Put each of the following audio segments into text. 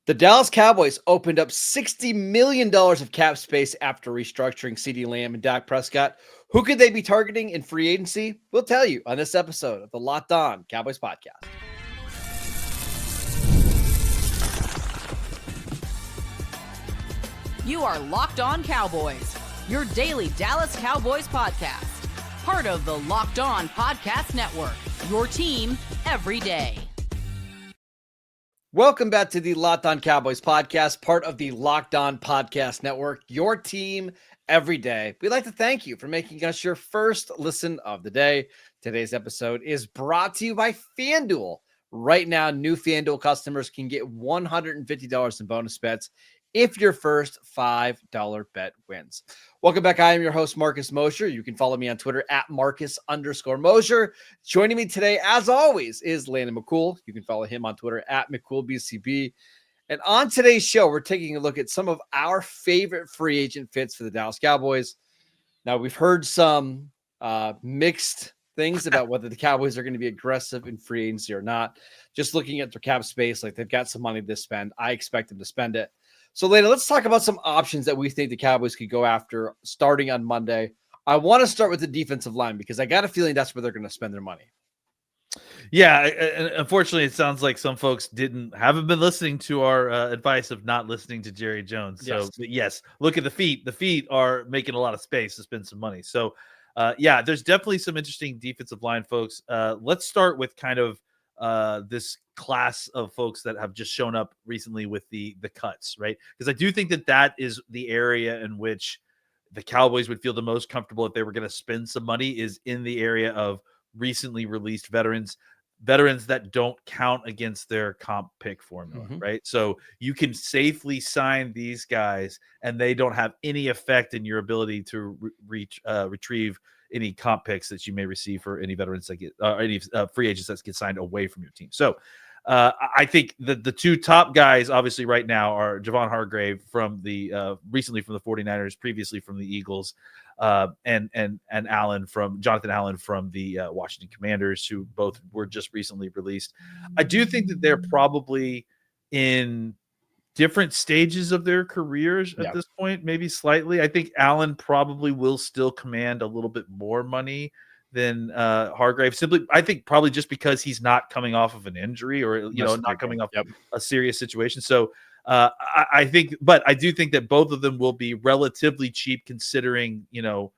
The Dallas Cowboys opened up $60 million of cap space after restructuring CeeDee Lamb and Dak Prescott. Who could they be targeting in free agency? We'll tell you on this episode of the Locked On Cowboys podcast. You are Locked On Cowboys, your daily Dallas Cowboys podcast. Part of the Locked On Podcast Network, your team every day. Welcome back to the Locked On Cowboys podcast, part of the Locked On Podcast Network, your team every day. We'd like to thank you for making us your first listen of the day. Today's episode is brought to you by FanDuel. Right now, new FanDuel customers can get $150 in bonus bets if your first $5 bet wins. Welcome back. I am your host, Marcus Mosher. You can follow me on Twitter at Marcus_Mosher. Joining me today, as always, is Landon McCool. You can follow him on Twitter at McCoolBCB. And on today's show, we're taking a look at some of our favorite free agent fits for the Dallas Cowboys. Now, we've heard some mixed things about whether the Cowboys are going to be aggressive in free agency or not. Just looking at their cap space, like they've got some money to spend. I expect them to spend it. So, later, let's talk about some options that we think the Cowboys could go after starting on Monday. I want to start with the defensive line because I got a feeling that's where they're going to spend their money. Yeah, unfortunately, it sounds like some folks haven't been listening to our advice of not listening to Jerry Jones. So, yes, look at the feet. The feet are making a lot of space to spend some money. So, there's definitely some interesting defensive line folks. Let's start with kind of this class of folks that have just shown up recently with the cuts, right? Because I do think that is the area in which the Cowboys would feel the most comfortable if they were going to spend some money, is in the area of recently released veterans that don't count against their comp pick formula, right? So you can safely sign these guys and they don't have any effect in your ability to retrieve any comp picks that you may receive for any veterans that get any free agents that get signed away from your team. So I think the two top guys obviously right now are Javon Hargrave from the recently from the 49ers, previously from the Eagles, and Jonathan Allen from the Washington Commanders, who both were just recently released. I do think that they're probably in different stages of their careers at this point, maybe slightly. I think Allen probably will still command a little bit more money than Hargrave. Simply, I think probably just because he's not coming off of an injury or not coming off a serious situation. So I think, but I do think that both of them will be relatively cheap considering the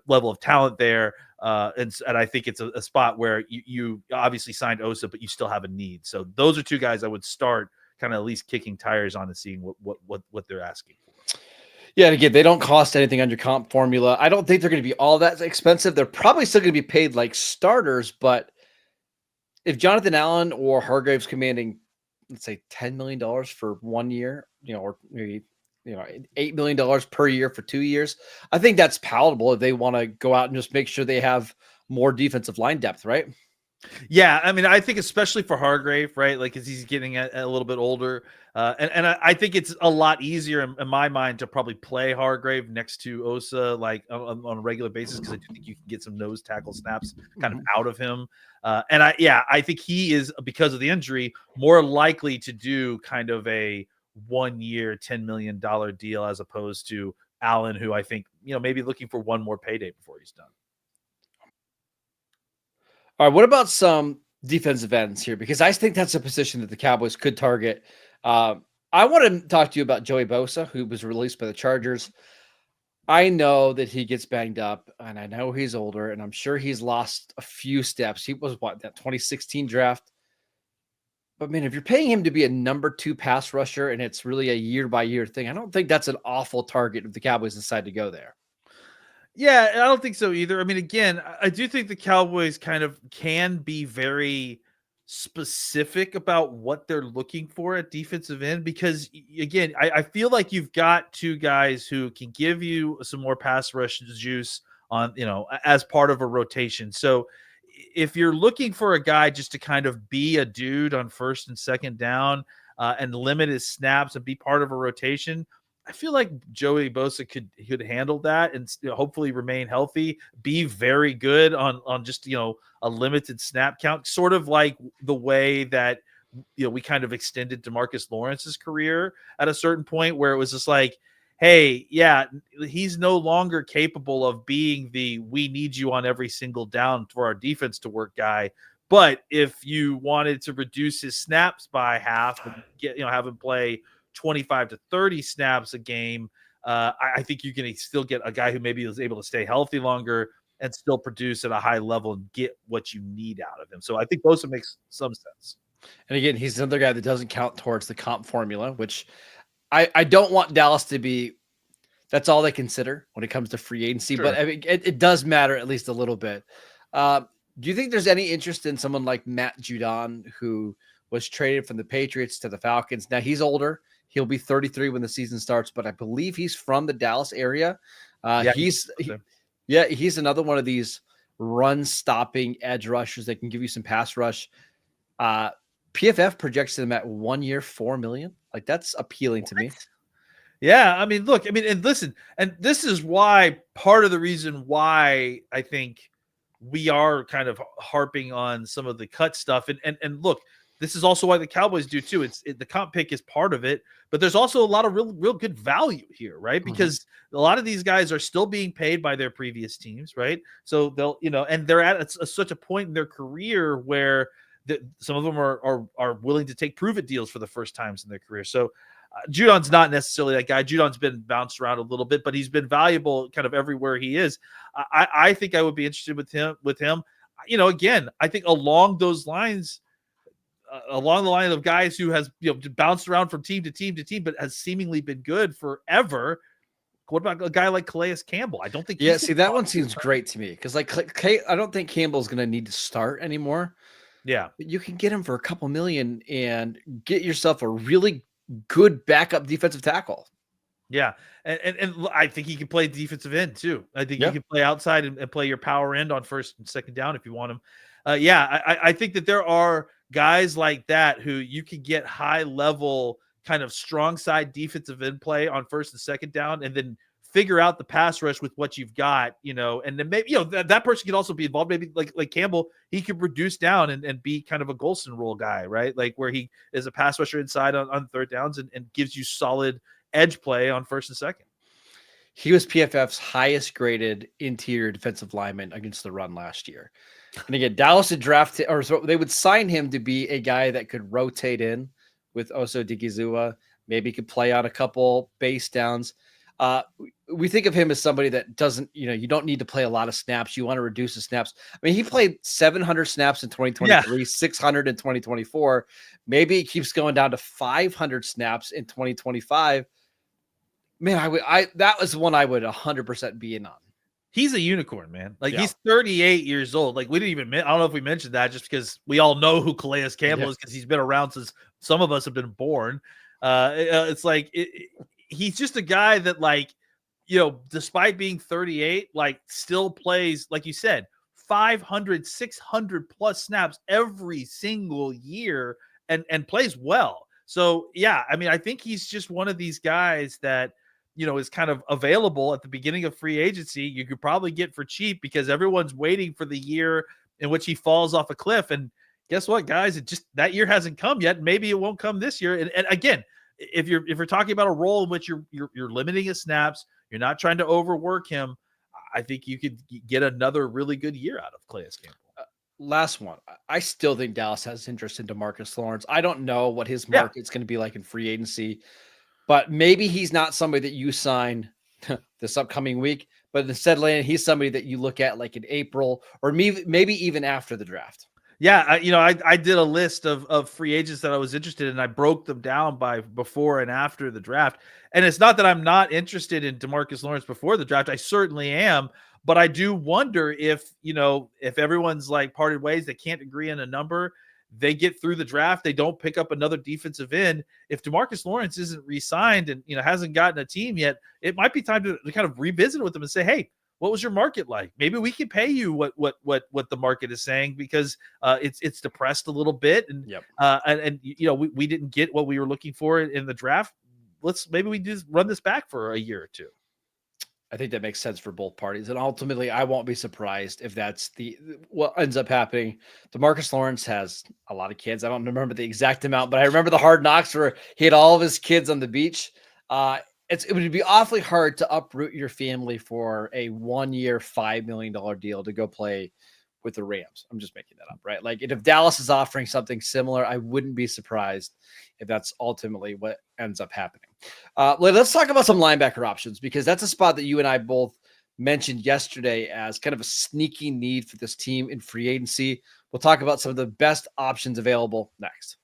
level of talent there, and I think it's a spot where you obviously signed Osa, but you still have a need. So those are two guys I would start kind of at least kicking tires on and seeing what they're asking for. Yeah, and again, they don't cost anything on your comp formula. I don't think they're going to be all that expensive. They're probably still going to be paid like starters, but if Jonathan Allen or Hargrave's commanding, let's say $10 million for 1 year, or maybe $8 million per year for 2 years, I think that's palatable if they want to go out and just make sure they have more defensive line depth, right? Yeah, I mean, I think especially for Hargrave, right? Like, as he's getting a little bit older, and I think it's a lot easier in my mind to probably play Hargrave next to Osa, like on a regular basis, because I do think you can get some nose tackle snaps kind of out of him. And I think he is, because of the injury, more likely to do kind of a 1 year, $10 million deal as opposed to Allen, who I think maybe looking for one more payday before he's done. All right, what about some defensive ends here? Because I think that's a position that the Cowboys could target. I want to talk to you about Joey Bosa, who was released by the Chargers. I know that he gets banged up, and I know he's older, and I'm sure he's lost a few steps. He was, that 2016 draft? But, man, if you're paying him to be a number 2 pass rusher and it's really a year-by-year thing, I don't think that's an awful target if the Cowboys decide to go there. Yeah, I don't think so either. I mean, again, I do think the Cowboys kind of can be very specific about what they're looking for at defensive end because, again, I feel like you've got two guys who can give you some more pass rush juice on, as part of a rotation. So if you're looking for a guy just to kind of be a dude on first and second down and limit his snaps and be part of a rotation, I feel like Joey Bosa could handle that and hopefully remain healthy, be very good on just, a limited snap count, sort of like the way that we kind of extended DeMarcus Lawrence's career at a certain point where it was just like, hey, yeah, he's no longer capable of being the we need you on every single down for our defense to work guy. But if you wanted to reduce his snaps by half and have him play 25 to 30 snaps a game, I think you can still get a guy who maybe was able to stay healthy longer and still produce at a high level and get what you need out of him. So I think Bosa makes some sense. And again, he's another guy that doesn't count towards the comp formula, which I don't want Dallas to be. That's all they consider when it comes to free agency. Sure. But I mean, it does matter at least a little bit. Do you think there's any interest in someone like Matt Judon, who was traded from the Patriots to the Falcons? Now he's older. He'll be 33 when the season starts, but I believe he's from the Dallas area. He's another one of these run-stopping edge rushers that can give you some pass rush. PFF projects him at 1 year, $4 million. Like, that's appealing to me. Yeah, I mean, look, and listen, and this is why part of the reason why I think we are kind of harping on some of the cut stuff. And look, this is also why the Cowboys do too. The comp pick is part of it, but there's also a lot of real good value here, right? Because a lot of these guys are still being paid by their previous teams, right? So they'll, and they're at such a point in their career where some of them are willing to take prove-it deals for the first times in their career. So Judon's not necessarily that guy. Judon's been bounced around a little bit, but he's been valuable kind of everywhere he is. I think I would be interested with him. Again, I think along those lines, along the line of guys who has bounced around from team to team to team, but has seemingly been good forever. What about a guy like Calais Campbell? I don't think. Yeah, see, that one seems great to me because I don't think Campbell's going to need to start anymore. Yeah, but you can get him for a couple million and get yourself a really good backup defensive tackle. Yeah, and I think he can play defensive end too. I think he can play outside and play your power end on first and second down if you want him. I think that there are guys like that who you can get high level kind of strong side defensive end play on first and second down, and then figure out the pass rush with what you've got, and then maybe that person can also be involved. Maybe like Campbell, he could reduce down and be kind of a Golson role guy, right? Like where he is a pass rusher inside on third downs and gives you solid edge play on first and second. He was PFF's highest graded interior defensive lineman against the run last year. And again, Dallas had drafted, or so they would sign him to be a guy that could rotate in with Oso Digizua. Maybe could play on a couple base downs. We think of him as somebody that doesn't, you don't need to play a lot of snaps. You want to reduce the snaps. I mean, he played 700 snaps in 2023, 600 in 2024. Maybe it keeps going down to 500 snaps in 2025. Man, that was one I would 100% be in on. He's a unicorn, man. Like he's 38 years old. Like we didn't even, I don't know if we mentioned that just because we all know who Calais Campbell is because he's been around since some of us have been born. It's like, he's just a guy that despite being 38, still plays, like you said, 500, 600 plus snaps every single year and plays well. So, yeah, I mean, I think he's just one of these guys that, is kind of available at the beginning of free agency. You could probably get for cheap because everyone's waiting for the year in which he falls off a cliff. And guess what, guys? That year hasn't come yet. Maybe it won't come this year. And again, if you're talking about a role in which you're limiting his snaps, you're not trying to overwork him, I think you could get another really good year out of Calais Campbell. Last one. I still think Dallas has interest in DeMarcus Lawrence. I don't know what his market's going to be like in free agency, but maybe he's not somebody that you sign this upcoming week, but instead, he's somebody that you look at like in April or maybe even after the draft. Yeah, I did a list of free agents that I was interested in. I broke them down by before and after the draft. And it's not that I'm not interested in DeMarcus Lawrence before the draft. I certainly am. But I do wonder if everyone's parted ways, they can't agree on a number, they get through the draft, they don't pick up another defensive end. If DeMarcus Lawrence isn't re-signed and hasn't gotten a team yet, it might be time to kind of revisit with them and say, hey, what was your market like? Maybe we can pay you what the market is saying because it's depressed a little bit, and we didn't get what we were looking for in the draft. Maybe we just run this back for a year or two. I think that makes sense for both parties. And ultimately, I won't be surprised if that's what ends up happening. DeMarcus Lawrence has a lot of kids. I don't remember the exact amount, but I remember the Hard Knocks where he had all of his kids on the beach. It would be awfully hard to uproot your family for a 1-year, $5 million deal to go play with the Rams. I'm just making that up, right? Like if Dallas is offering something similar, I wouldn't be surprised if that's ultimately what ends up happening. Let's talk about some linebacker options, because that's a spot that you and I both mentioned yesterday as kind of a sneaky need for this team in free agency. We'll talk about some of the best options available next.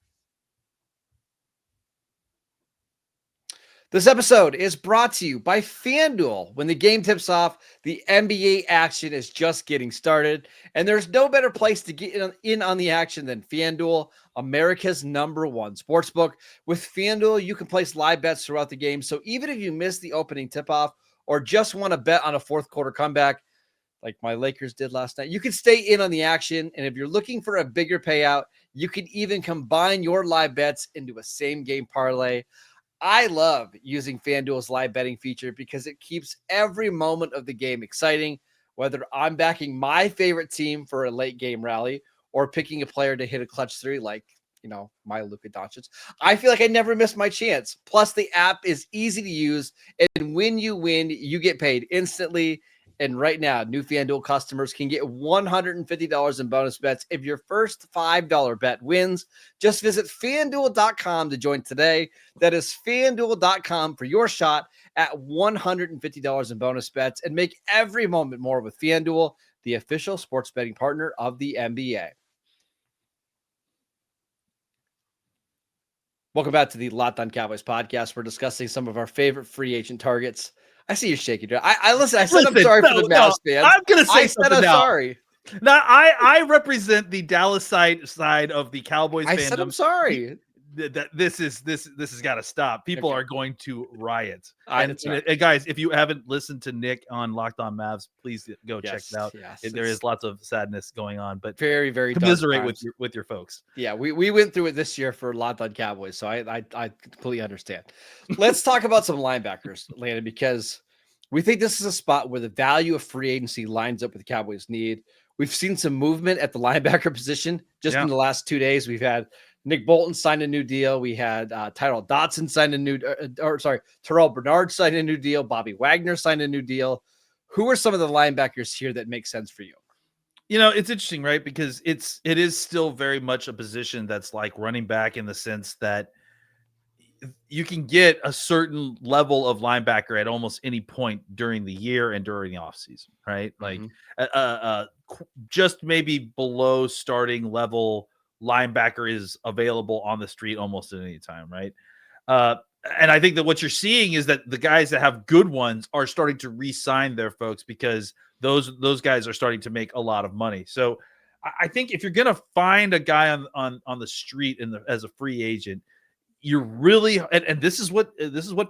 This episode is brought to you by FanDuel. When the game tips off, the NBA action is just getting started, and there's no better place to get in on the action than FanDuel, America's #1 sportsbook. With FanDuel, you can place live bets throughout the game, so even if you miss the opening tip-off or just want to bet on a fourth quarter comeback, like my Lakers did last night, you can stay in on the action, and if you're looking for a bigger payout, you can even combine your live bets into a same-game parlay. I love using FanDuel's live betting feature because it keeps every moment of the game exciting, whether I'm backing my favorite team for a late game rally or picking a player to hit a clutch three like, my Luka Doncic. I feel like I never miss my chance. Plus, the app is easy to use, and when you win, you get paid instantly. And right now, new FanDuel customers can get $150 in bonus bets if your first $5 bet wins. Just visit FanDuel.com to join today. That is FanDuel.com for your shot at $150 in bonus bets, and make every moment more with FanDuel, the official sports betting partner of the NBA. Welcome back to the Locked On Cowboys podcast. We're discussing some of our favorite free agent targets. I see you shaking. I said I'm sorry for the Mavs fans. I'm going to say something now. Sorry. Now, I represent the Dallas side of the Cowboys fandom. I said I'm sorry. This has got to stop. People are going to riot. And right. Guys, if you haven't listened to Nick on Locked On Mavs, please go check it out. Yes, there is lots of sadness going on, but very, very commiserate with your folks. Yeah, we went through it this year for Locked On Cowboys, so I completely understand. Let's talk about some linebackers, Landon, because we think this is a spot where the value of free agency lines up with the Cowboys' need. We've seen some movement at the linebacker position just in the last 2 days. We've had Nick Bolton signed a new deal. We had Tyrell Dodson signed a new, Terrell Bernard signed a new deal. Bobby Wagner signed a new deal. Who are some of the linebackers here that make sense for you? It's interesting, right? Because it is still very much a position that's like running back, in the sense that you can get a certain level of linebacker at almost any point during the year and during the offseason, right? Like just maybe below starting level linebacker is available on the street almost at any time, right? And I think that what you're seeing is that the guys that have good ones are starting to re-sign their folks, because those guys are starting to make a lot of money. So I think if you're going to find a guy on the street as a free agent, you're really, and this is what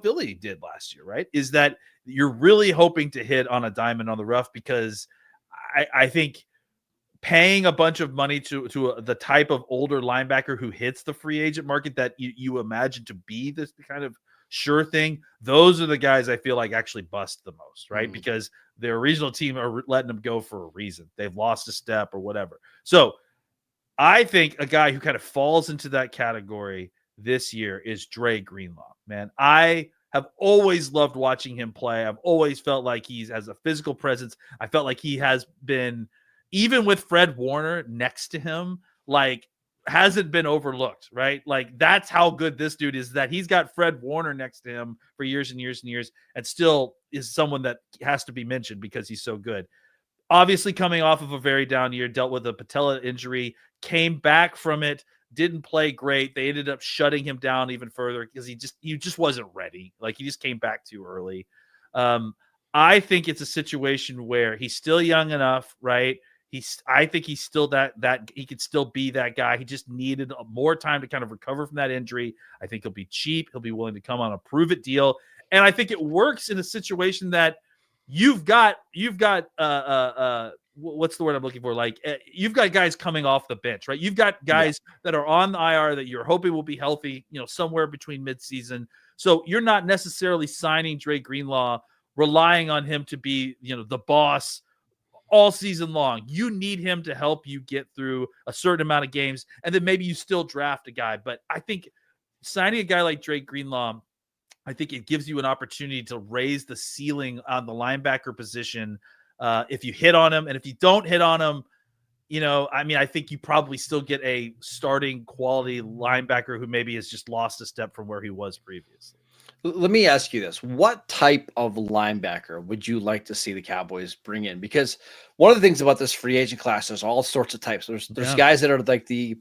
Philly did last year, right? Is that you're really hoping to hit on a diamond on the rough, because I think paying a bunch of money to the type of older linebacker who hits the free agent market that you imagine to be this kind of sure thing, those are the guys I feel like actually bust the most, right? Because their original team are letting them go for a reason. They've lost a step or whatever. So I think a guy who kind of falls into that category this year is Dre Greenlaw. Man, I have always loved watching him play. I've always felt like he has a physical presence. I felt like he has been, even with Fred Warner next to him, like hasn't been overlooked, right? Like that's how good this dude is, that he's got Fred Warner next to him for years and years and years, and still is someone that has to be mentioned because he's so good. Obviously coming off of a very down year, dealt with a patella injury, came back from it, didn't play great. They ended up shutting him down even further because he just wasn't ready. Like he just came back too early. I think it's a situation where he's still young enough, right? I think he's still that he could still be that guy. He just needed more time to kind of recover from that injury. I think he'll be cheap. He'll be willing to come on a prove it deal. And I think it works in a situation that you've got what's the word I'm looking for? Like you've got guys coming off the bench, right? You've got guys that are on the IR that you're hoping will be healthy, somewhere between midseason. So you're not necessarily signing Dre Greenlaw relying on him to be, the boss all season long. You need him to help you get through a certain amount of games, and then maybe you still draft a guy. But I think signing a guy like Drake Greenlaw, I think it gives you an opportunity to raise the ceiling on the linebacker position if you hit on him. And if you don't hit on him, I think you probably still get a starting quality linebacker who maybe has just lost a step from where he was previously. Let me ask you this. What type of linebacker would you like to see the Cowboys bring in? Because one of the things about this free agent class, there's all sorts of types. There's guys that are like the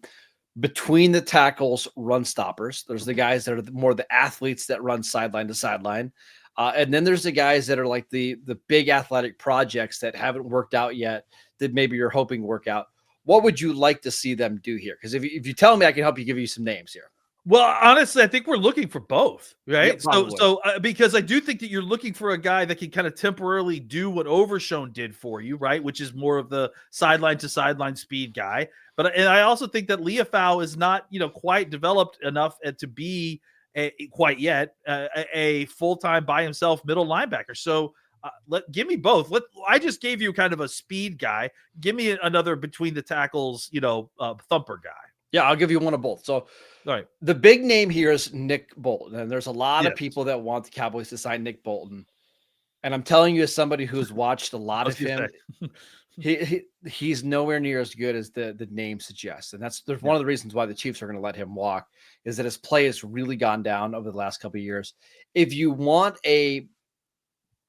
between the tackles run stoppers. There's the guys that are more the athletes that run sideline to sideline. And then there's the guys that are like the big athletic projects that haven't worked out yet that maybe you're hoping work out. What would you like to see them do here? Because if you tell me, I can help you give you some names here. Well, honestly, I think we're looking for both, right? Yeah, so because I do think that you're looking for a guy that can kind of temporarily do what Overshone did for you, right? Which is more of the sideline to sideline speed guy. And I also think that Leafau is not, quite developed enough to be quite yet a full-time by himself middle linebacker. So give me both. I just gave you kind of a speed guy. Give me another between the tackles, thumper guy. Yeah, I'll give you one of both. So, all right. The big name here is Nick Bolton, and there's a lot of people that want the Cowboys to sign Nick Bolton. And I'm telling you, as somebody who's watched a lot of him, he's nowhere near as good as the name suggests. And there's one of the reasons why the Chiefs are going to let him walk is that his play has really gone down over the last couple of years. If you want a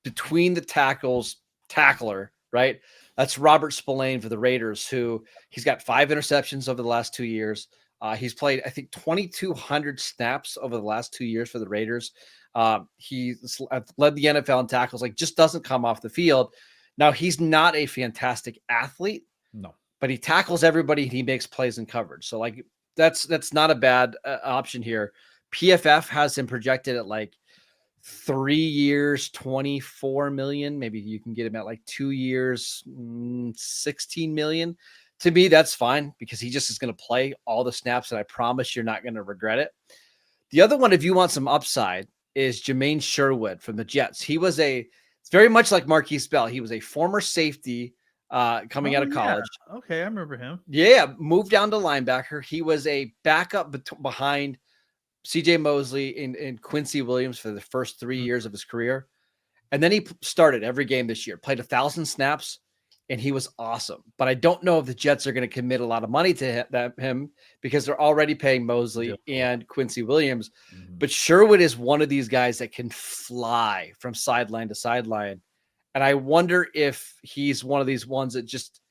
between the tackles tackler, right? That's Robert Spillane for the Raiders, who he's got 5 interceptions over the last 2 years. He's played, I think, 2,200 snaps over the last 2 years for the Raiders. He's led the NFL in tackles, just doesn't come off the field. Now, he's not a fantastic athlete, no, but he tackles everybody and he makes plays in coverage. So, that's not a bad option here. PFF has him projected at 3 years, 24 million. Maybe you can get him at 2 years, 16 million. To me, that's fine because he just is going to play all the snaps, and I promise you're not going to regret it. The other one, if you want some upside, is Jermaine Sherwood from the Jets. It's very much like Marquise Bell. He was a former safety coming out of college. Yeah. Okay, I remember him. Yeah, moved down to linebacker. He was a backup behind CJ Mosley and Quincy Williams for the first 3 years of his career. And then he started every game this year, played 1,000 snaps, and he was awesome. But I don't know if the Jets are going to commit a lot of money to him because they're already paying Mosley and Quincy Williams. Mm-hmm. But Sherwood is one of these guys that can fly from sideline to sideline. And I wonder if he's one of these ones that just,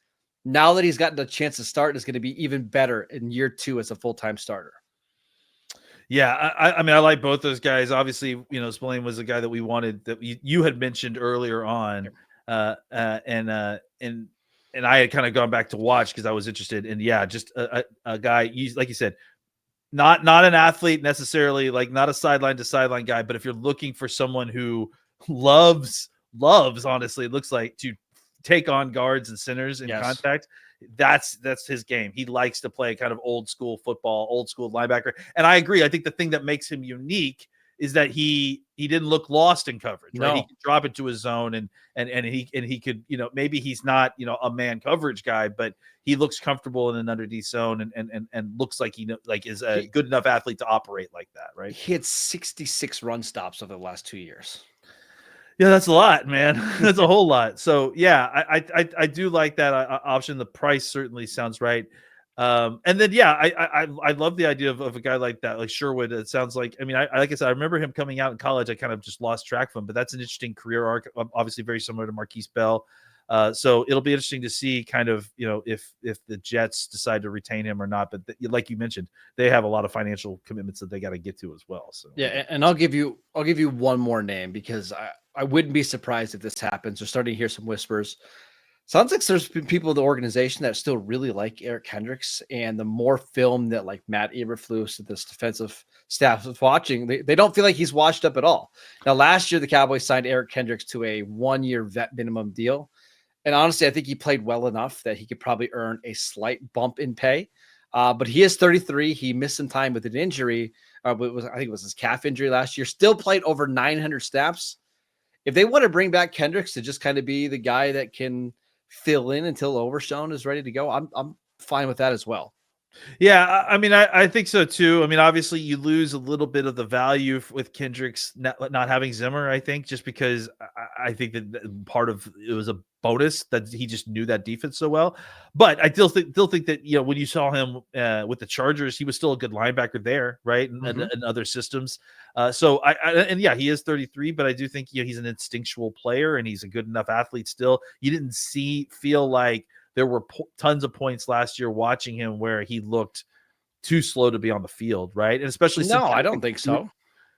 now that he's gotten a chance to start, is going to be even better in year 2 as a full-time starter. Yeah, I mean, I like both those guys. Obviously, Spillane was a guy that we wanted, that you had mentioned earlier on, and I had kind of gone back to watch because I was interested. And yeah, just a guy, like you said, not an athlete necessarily, not a sideline to sideline guy, but if you're looking for someone who loves, honestly, it looks like, to take on guards and centers in contact, that's his game. He likes to play kind of old school football, old school linebacker. And I agree. I think the thing that makes him unique is that he didn't look lost in coverage, right? No. He could drop into his zone and he could, maybe he's not, a man coverage guy, but he looks comfortable in an underneath zone and looks like is a good enough athlete to operate like that, right? He had 66 run stops over the last 2 years. Yeah, that's a lot, man. That's a whole lot. So yeah, I do like that option. The price certainly sounds right. And then I love the idea of a guy like that, like Sherwood. It sounds like, I mean, like I said, I remember him coming out in college. I kind of just lost track of him, but that's an interesting career arc. Obviously, very similar to Marquise Bell. So it'll be interesting to see kind of, if the Jets decide to retain him or not. But like you mentioned, they have a lot of financial commitments that they got to get to as well. So yeah, and I'll give you one more name because I wouldn't be surprised if this happens. We're starting to hear some whispers. Sounds like there's been people in the organization that still really like Eric Kendricks, and the more film that Matt Eberflus and this defensive staff is watching, they don't feel like he's washed up at all. Now, last year, the Cowboys signed Eric Kendricks to a 1-year vet minimum deal. And honestly, I think he played well enough that he could probably earn a slight bump in pay. But he is 33. He missed some time with an injury. I think it was his calf injury last year. Still played over 900 snaps. if they want to bring back Kendricks to just kind of be the guy that can fill in until Overshown is ready to go, I'm fine with that as well. Yeah, I mean, I think so too. I mean, obviously, you lose a little bit of the value with Kendricks not having Zimmer. I think just because I think that part of it was a bonus that he just knew that defense so well. But I still think that when you saw him with the Chargers, he was still a good linebacker there, right? And other systems. So and yeah, he is 33, but I do think he's an instinctual player and he's a good enough athlete still. You didn't feel like there were tons of points last year watching him where he looked too slow to be on the field, right? And especially since I don't think so.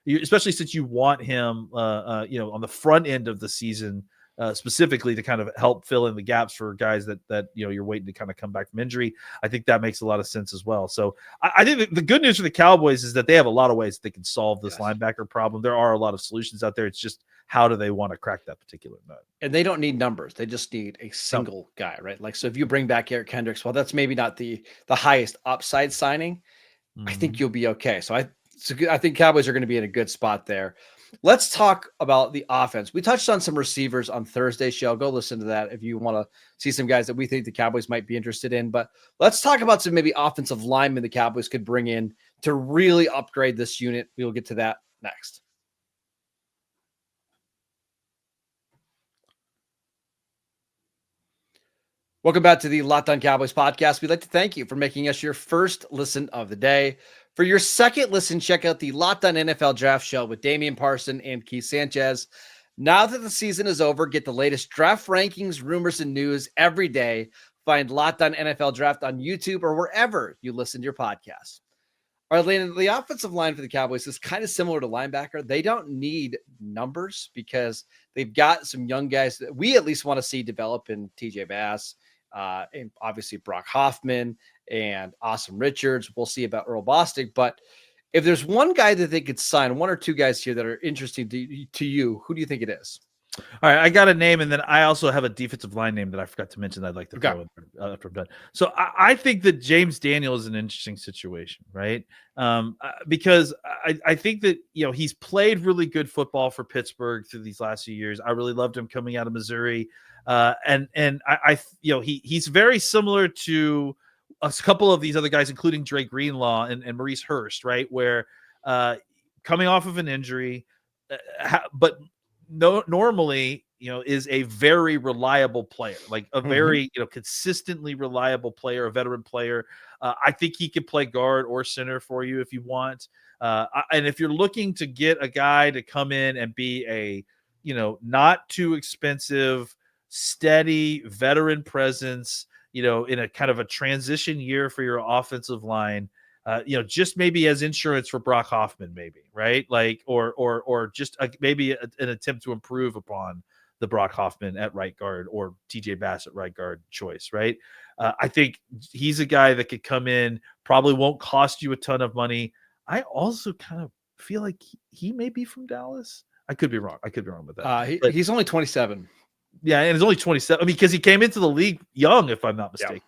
Especially since you want him, on the front end of the season, specifically to kind of help fill in the gaps for guys that you're waiting to kind of come back from injury. I think that makes a lot of sense as well. So I think the good news for the Cowboys is that they have a lot of ways that they can solve this linebacker problem. There are a lot of solutions out there. It's just how do they want to crack that particular nut? And they don't need numbers. They just need a single guy, right? Like, so if you bring back Eric Kendricks, well, that's maybe not the highest upside signing. I think you'll be okay. So I think Cowboys are going to be in a good spot there. Let's talk about the offense. We touched on some receivers on Thursday's show. Go listen to that if you want to see some guys that we think the Cowboys might be interested in. But let's talk about some maybe offensive linemen the Cowboys could bring in to really upgrade this unit. We'll get to that next. Welcome back to the Locked On Cowboys podcast. We'd like to thank you for making us your first listen of the day. For your second listen, check out the Locked On NFL Draft Show with Damian Parson and Keith Sanchez. Now that the season is over, get the latest draft rankings, rumors, and news every day. Find Locked On NFL Draft on YouTube or wherever you listen to your podcasts. All right, Landon, the offensive line for the Cowboys is kind of similar to linebacker. They don't need numbers because they've got some young guys that we at least want to see develop in TJ Bass, and obviously Brock Hoffman and Awesome Richards. We'll see about Earl Bostic. But if there's one guy that they could sign, one or two guys here that are interesting to you, who do you think it is? All right, I got a name, and then I also have a defensive line name that I forgot to mention that I'd like to throw in after I'm done. So I think that James Daniel is an interesting situation, right? Because I think that he's played really good football for Pittsburgh through these last few years. I really loved him coming out of Missouri, and he's very similar to a couple of these other guys, including Dre Greenlaw and Maurice Hurst, right? Where coming off of an injury, but normally, is a very reliable player, like a very, consistently reliable player, a veteran player. I think he could play guard or center for you if you want. And if you're looking to get a guy to come in and be a, not too expensive, steady veteran presence, in a kind of a transition year for your offensive line, just maybe as insurance for Brock Hoffman, maybe, right? Like, or just maybe an attempt to improve upon the Brock Hoffman at right guard or TJ Bass at right guard choice, right? I think he's a guy that could come in, probably won't cost you a ton of money. I also kind of feel like he may be from Dallas. I could be wrong. With that. He's only 27. Yeah, and he's only 27. I mean, because he came into the league young, if I'm not mistaken.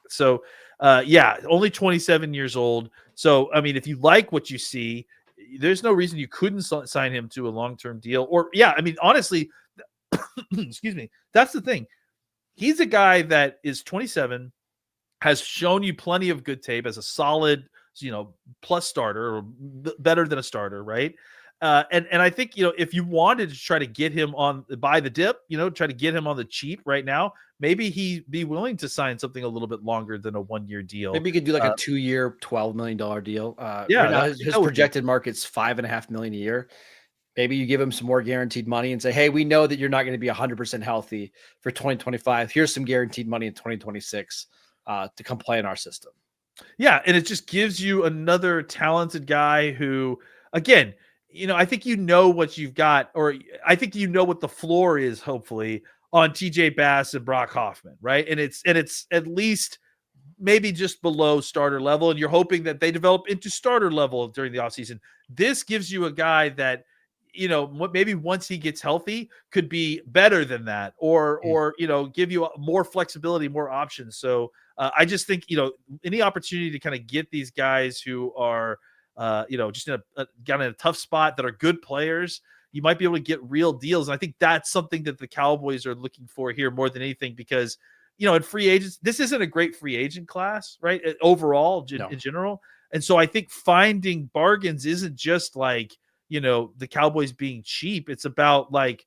Yeah. So, only 27 years old. So, I mean, if you like what you see, there's no reason you couldn't sign him to a long-term deal. Or, I mean, honestly, excuse me, that's the thing. He's a guy that is 27, has shown you plenty of good tape as a solid, plus starter or better than a starter, right? And I think, if you wanted to try to get him by the dip, try to get him on the cheap right now, maybe he'd be willing to sign something a little bit longer than a 1-year deal. Maybe you could do like a 2-year, $12 million deal. Right now his projected market's $5.5 million a year. Maybe you give him some more guaranteed money and say, hey, we know that you're not going to be 100% healthy for 2025. Here's some guaranteed money in 2026 to come play in our system. Yeah. And it just gives you another talented guy who, again, I think what you've got, or I think what the floor is, hopefully, on TJ Bass and Brock Hoffman, right? And it's at least maybe just below starter level, and you're hoping that they develop into starter level during the offseason. This gives you a guy that, maybe once he gets healthy could be better than that, or give you more flexibility, more options. So I just think, any opportunity to kind of get these guys who are, just in a tough spot that are good players, you might be able to get real deals. And I think that's something that the Cowboys are looking for here more than anything, because, in free agents, this isn't a great free agent class, right? Overall, in general. And so I think finding bargains isn't just like, the Cowboys being cheap. It's about like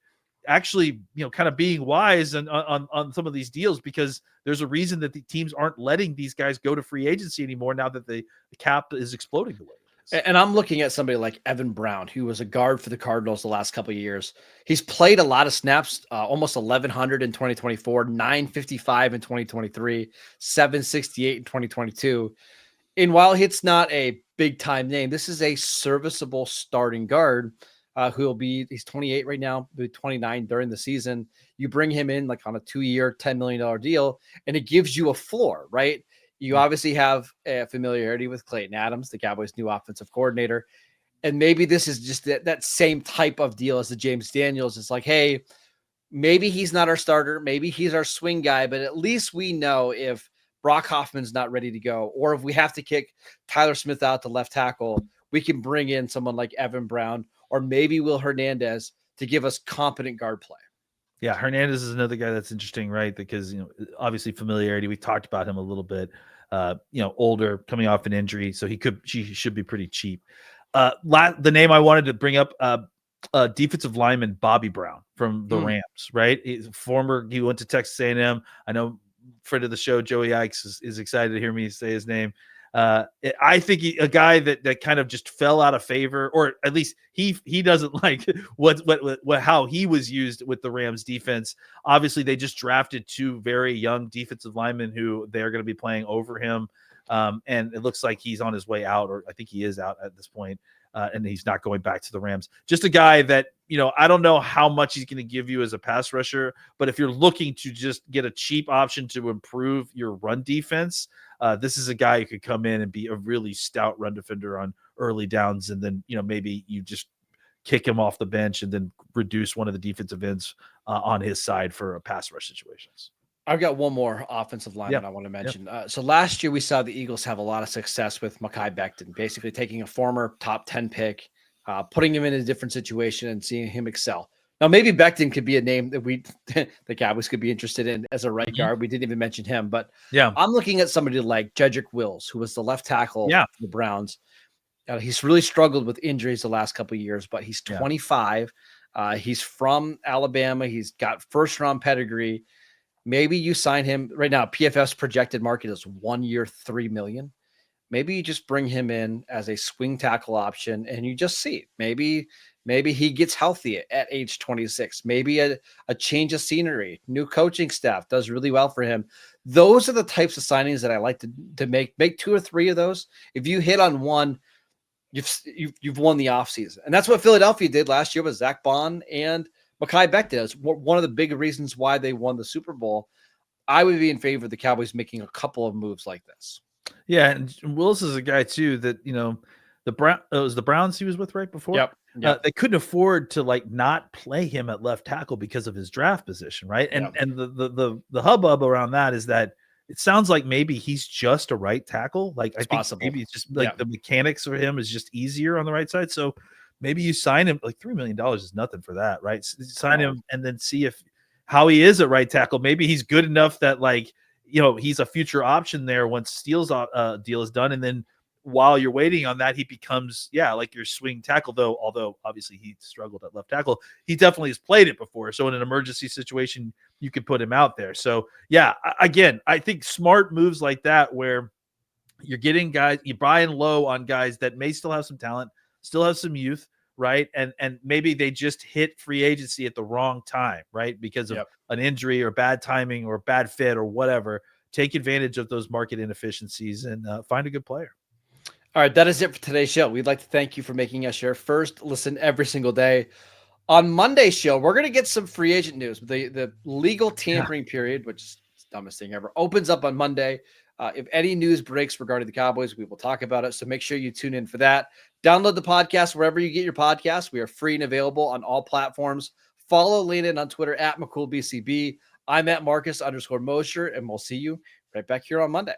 actually, kind of being wise on some of these deals, because there's a reason that the teams aren't letting these guys go to free agency anymore now that the cap is exploding the way it is. And I'm looking at somebody like Evan Brown, who was a guard for the Cardinals the last couple of years. He's played a lot of snaps, almost 1,100 in 2024, 955 in 2023, 768 in 2022. And while it's not a big time name, this is a serviceable starting guard he's 28 right now, be 29 during the season. You bring him in like on a 2-year, $10 million deal, and it gives you a floor, right? You obviously have a familiarity with Clayton Adams, the Cowboys' new offensive coordinator. And maybe this is just that same type of deal as the James Daniels. It's like, hey, maybe he's not our starter. Maybe he's our swing guy, but at least we know if Brock Hoffman's not ready to go, or if we have to kick Tyler Smith out to left tackle, we can bring in someone like Evan Brown or maybe Will Hernandez to give us competent guard play. Yeah, Hernandez is another guy that's interesting, right? Because, obviously familiarity. We talked about him a little bit. Older, coming off an injury, so he should be pretty cheap. The name I wanted to bring up, defensive lineman Bobby Brown from the Rams, right? He went to Texas A&M. I know friend of the show, Joey Ikes, is excited to hear me say his name. I think a guy that kind of just fell out of favor, or at least he doesn't like how he was used with the Rams defense. Obviously, they just drafted 2 very young defensive linemen who they're going to be playing over him. And it looks like he's on his way out, or I think he is out at this point, and he's not going back to the Rams. Just a guy that, I don't know how much he's going to give you as a pass rusher, but if you're looking to just get a cheap option to improve your run defense, this is a guy who could come in and be a really stout run defender on early downs, and then, maybe you just kick him off the bench and then reduce one of the defensive ends on his side for a pass rush situations. I've got one more offensive lineman I want to mention. So last year we saw the Eagles have a lot of success with Micah Parsons, basically taking a former top 10 pick, putting him in a different situation and seeing him excel. Now, maybe Becton could be a name that the Cowboys could be interested in as a right guard. We didn't even mention him, but I'm looking at somebody like Jedrick Wills, who was the left tackle for the Browns. He's really struggled with injuries the last couple of years, but he's 25. He's from Alabama. He's got first-round pedigree. Maybe you sign him right now. PFF's projected market is 1 year, $3 million. Maybe you just bring him in as a swing tackle option, and you just see. Maybe he gets healthy at age 26. Maybe a change of scenery, new coaching staff does really well for him. Those are the types of signings that I like to make. Make 2 or 3 of those. If you hit on one, you've won the offseason. And that's what Philadelphia did last year with Zach Bond and Micah Parsons. One of the big reasons why they won the Super Bowl. I would be in favor of the Cowboys making a couple of moves like this. Yeah, and Willis is a guy too that, it was the Browns he was with right before. Yep. They couldn't afford to not play him at left tackle because of his draft position, right? And the hubbub around that is that it sounds like maybe he's just a right tackle. Like I think possible. Maybe it's just like the mechanics for him is just easier on the right side. So maybe you sign him. Like $3 million is nothing for that, right? Sign him and then see how he is at right tackle. Maybe he's good enough that he's a future option there once Steele's deal is done, and then while you're waiting on that, he becomes like your swing tackle. Although obviously he struggled at left tackle, he definitely has played it before. So in an emergency situation, you could put him out there. So again, I think smart moves like that where you're getting guys, you're buying low on guys that may still have some talent, still have some youth, right? And maybe they just hit free agency at the wrong time, right? Because of an injury or bad timing or bad fit or whatever. Take advantage of those market inefficiencies and find a good player. All right, that is it for today's show. We'd like to thank you for making us your first listen every single day. On Monday's show, we're going to get some free agent news. The legal tampering period, which is the dumbest thing ever, opens up on Monday. If any news breaks regarding the Cowboys, we will talk about it. So make sure you tune in for that. Download the podcast wherever you get your podcasts. We are free and available on all platforms. Follow Landon on Twitter at McCoolBCB. I'm at Marcus_Mosher, and we'll see you right back here on Monday.